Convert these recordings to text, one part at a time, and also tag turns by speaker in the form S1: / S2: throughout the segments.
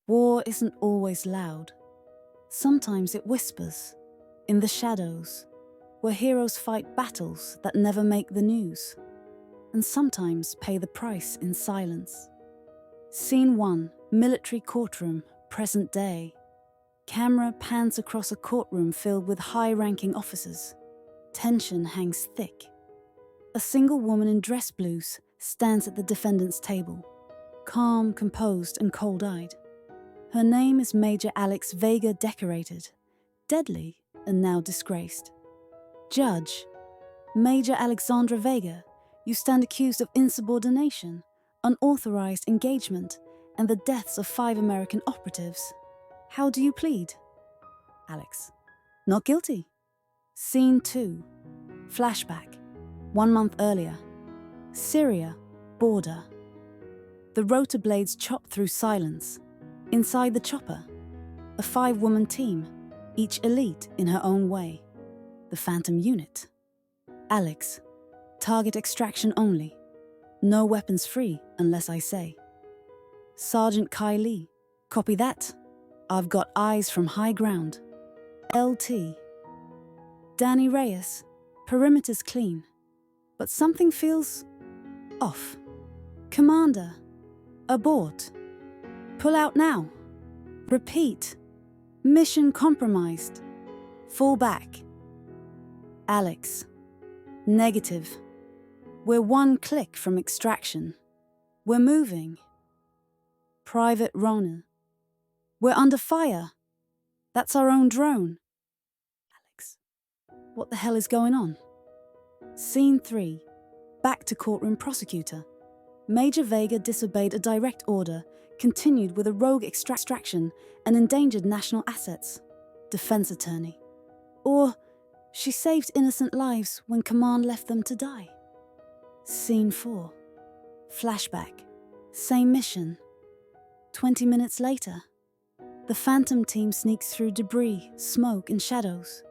S1: War isn't always loud. Sometimes it whispers, in the shadows, where heroes fight battles that never make the news, and sometimes pay the price in silence. Scene 1, military courtroom, present day. Camera pans across a courtroom filled with high-ranking officers. Tension hangs thick. A single woman in dress blues stands at the defendant's table, calm, composed, and cold-eyed. Her name is Major Alex Vega, decorated, deadly, and now disgraced. Judge, Major Alexandra Vega, you stand accused of insubordination, unauthorized engagement, and the deaths of 5 American operatives. How do you plead? Alex, not guilty. Scene 2, flashback, 1 month earlier. Syria, border. The rotor blades chop through silence. Inside the chopper, a 5-woman team, each elite in her own way. The Phantom Unit. Alex, target extraction only. No weapons free unless I say. Sergeant Kai Lee, copy that. I've got eyes from high ground. LT. Danny Reyes, perimeter's clean, but something feels off. Commander, abort. Pull out now. Repeat. Mission compromised. Fall back. Alex, negative. We're 1 click from extraction. We're moving. Private Ronan, we're under fire. That's our own drone. Alex, what the hell is going on? Scene 3, back to courtroom prosecutor. Major Vega disobeyed a direct order, continued with a rogue extraction and endangered national assets. Defense attorney. Or she saved innocent lives when command left them to die. Scene 4, flashback. Same mission. 20 minutes later. The Phantom team sneaks through debris, smoke, and shadows.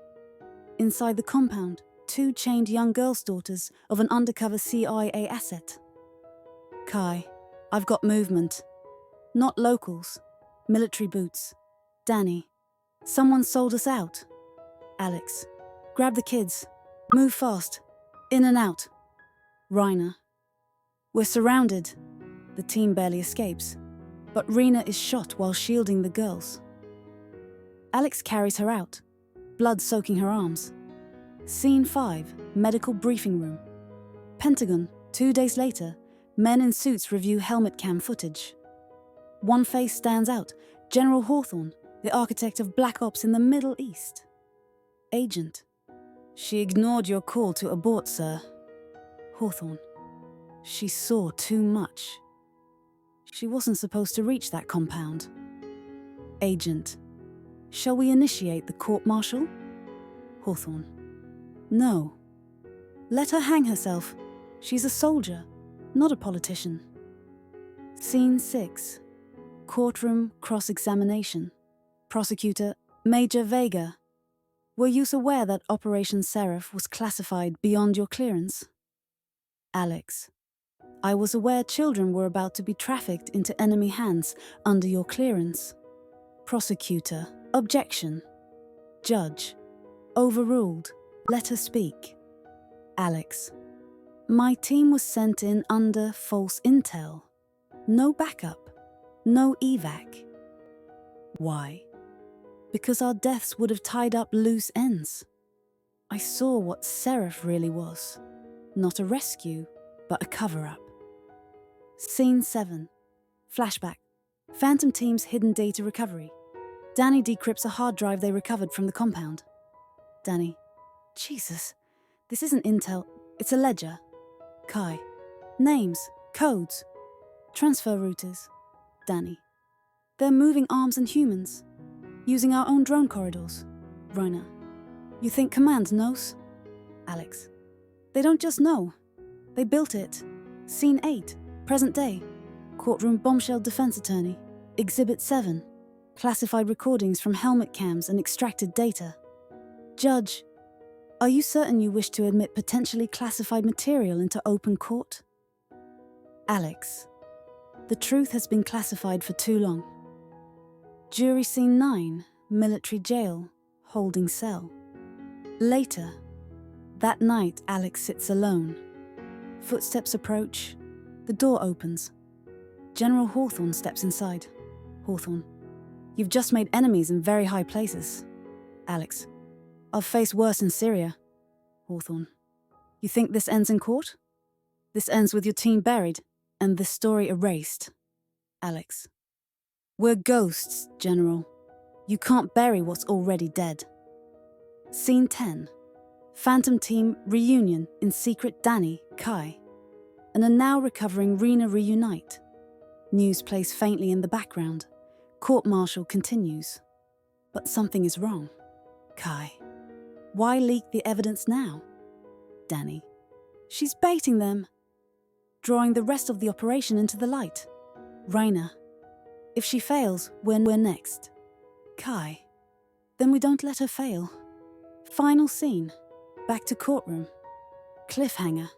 S1: Inside the compound, 2 chained young girls' daughters of an undercover CIA asset. Kai, I've got movement. Not locals. Military boots. Danny, someone sold us out. Alex, grab the kids. Move fast. In and out. Reiner, we're surrounded. The team barely escapes, but Rena is shot while shielding the girls. Alex carries her out, blood soaking her arms. Scene 5, medical briefing room. Pentagon, 2 days later, men in suits review helmet cam footage. One face stands out, General Hawthorne, the architect of Black Ops in the Middle East. Agent, she ignored your call to abort, sir. Hawthorne, she saw too much. She wasn't supposed to reach that compound. Agent, shall we initiate the court-martial? Hawthorne, no. Let her hang herself. She's a soldier, not a politician. Scene 6, courtroom cross-examination. Prosecutor, Major Vega, were you aware that Operation Serif was classified beyond your clearance? Alex, I was aware children were about to be trafficked into enemy hands under your clearance. Prosecutor, objection. Judge, overruled. Let her speak. Alex, my team was sent in under false intel. No backup, no evac. Why? Because our deaths would have tied up loose ends. I saw what Serif really was. Not a rescue, but a cover-up. Scene 7, flashback. Phantom team's hidden data recovery. Danny decrypts a hard drive they recovered from the compound. Danny, Jesus, this isn't intel, it's a ledger. Kai, names, codes, transfer routers. Danny, they're moving arms and humans, using our own drone corridors. Reiner, you think command knows? Alex, they don't just know. They built it. Scene 8, present day. Courtroom bombshell defense attorney. Exhibit 7, classified recordings from helmet cams and extracted data. Judge, are you certain you wish to admit potentially classified material into open court? Alex, the truth has been classified for too long. Jury scene 9, military jail, holding cell. Later, that night Alex sits alone. Footsteps approach. The door opens. General Hawthorne steps inside. Hawthorne: "You've just made enemies in very high places." Alex: "I've faced worse in Syria." Hawthorne: "You think this ends in court? This ends with your team buried and this story erased." Alex: "We're ghosts, General. You can't bury what's already dead." Scene 10. Phantom Team reunion in secret. Danny, Kai, and a now recovering Rena reunite. News plays faintly in the background. Court-Martial continues. But something is wrong. Kai: "Why leak the evidence now?" Danny: "She's baiting them. Drawing the rest of the operation into the light." Rena: "If she fails, we're next." Kai: "Then we don't let her fail." Final scene. Back to courtroom. Cliffhanger.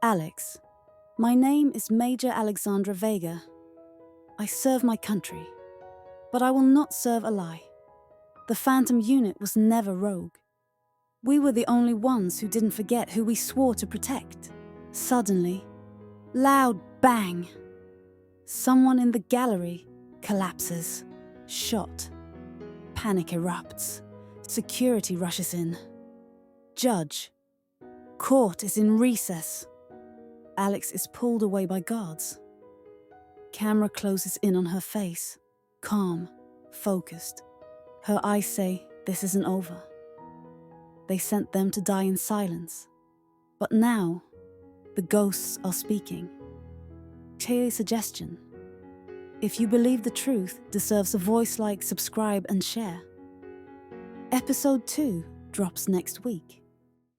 S1: Alex: "My name is Major Alexandra Vega. I serve my country, but I will not serve a lie. The Phantom Unit was never rogue. We were the only ones who didn't forget who we swore to protect." Suddenly, loud bang. Someone in the gallery collapses, shot. Panic erupts. Security rushes in. Judge: "Court is in recess." Alex is pulled away by guards. Camera closes in on her face, calm, focused. Her eyes say this isn't over. They sent them to die in silence. But now, the ghosts are speaking. Clear suggestion: if you believe the truth deserves a voice, like, subscribe and share. Episode 2 drops next week.